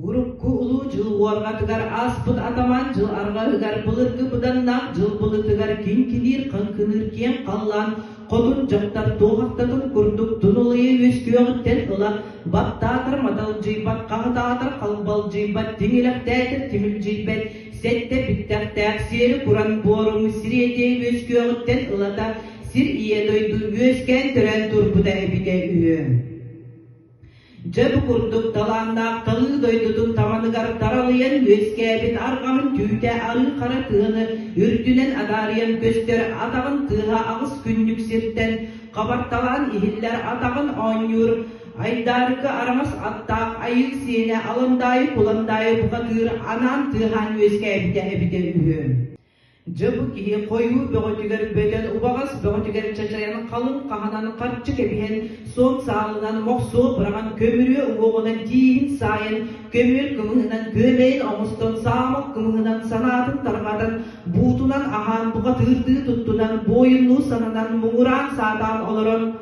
Urukku ulu jıl warga tegar asput ataman jıl arga hıgar bılırgı bıdannak jıl bılı tegar kinkinir kankınır kien kallan kodun jaktar doğaktatın kurduk dunulıyı ösküyoğütten ıla battatır madal jıybat kağıtatır kalbal jıybat dinilak dätir timil jıybat sette bittak taksiri kuran boru misriyete ösküyoğütten ılata sir iye doydu ösken tören turbuda ebide üye. Jab kurduk talandak talı doydudun tamanıgar taralıyan öskebit argamın tüyte arı kara tığını ürtünen adariyan göster atağın tığha ağız künnük sirtten kabartalan ihiller atağın anyur aydarıkı aramas attak ayık sene alındayı kulandayı buğatır anan tığhan öskebite ebite ühü. Jabı kihi koyu böğütüger beden ubağız böğütüger çaçayanın kalın kahananın karçık ebihen son sağlığından moksu bırakan kömürü uğuğunan diyin sayın kömür kımığından gömeyin omuston sağmak kımığından sanatın targadan buğutunan ahan buğa tırtığı tuttunan boyunlu sanadan muğuran sağdan olurun.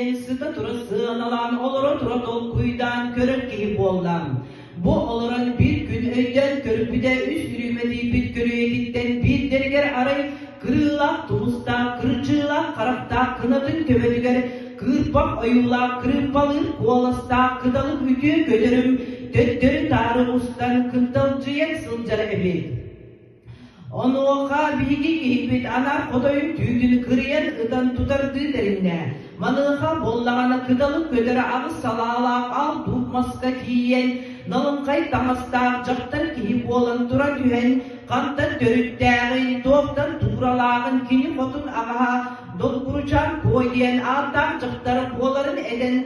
Denizde turası analan olur turatol kuyudan körük gibi bollan. Bu oluran bir gün öyden körüp bir de üst yürümediği bir körüye gitten bir derger arayıp kırılak tumusta, kırıcılak karakta, kınadın töbediger, kırpak ayula, kırpalır kualasta, kıdalık ütü kölerim, töttörü tarı ustan, kıntalcıyak sılcara ebed. Onu oka bilgi gihibit anar kodoyun tüydünü kırıyan ıdan tutardı derinde. Manıha bollağana kıdalık köleri ağız salağalak al tutmaska kiyen, nalınkay tamastağ jaktar kihip olan tura tühen, kantan törüttağın, toğdan tuğralağın kini kotun ağaha, dolgurucan koy diyen ağdan jaktarı boların eden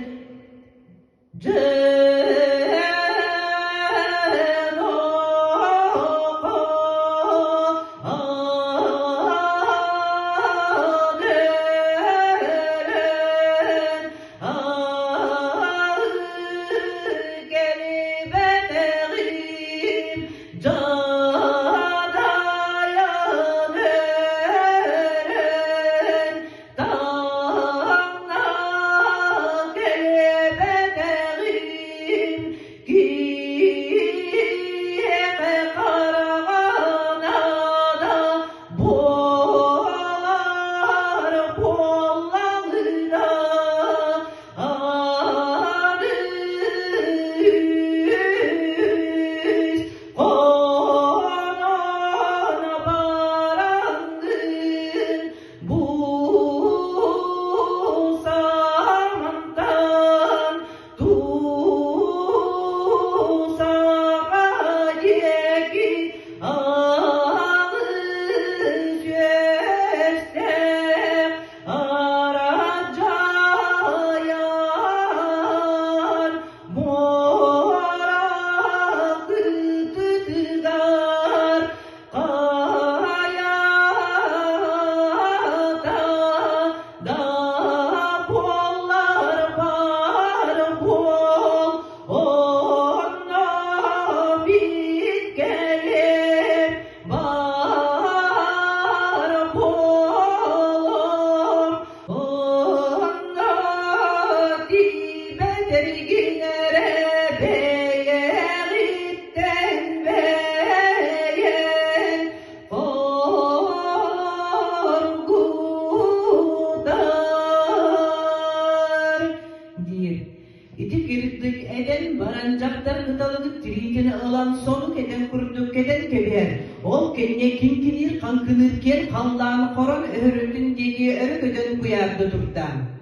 Eden barancaktar kıtalıgı trikini alan sonu keden kurduk keden keber. Ol kenne kinkinir kankınırken kaldan koron öğrütün dediği örü köden kuyardı turdan.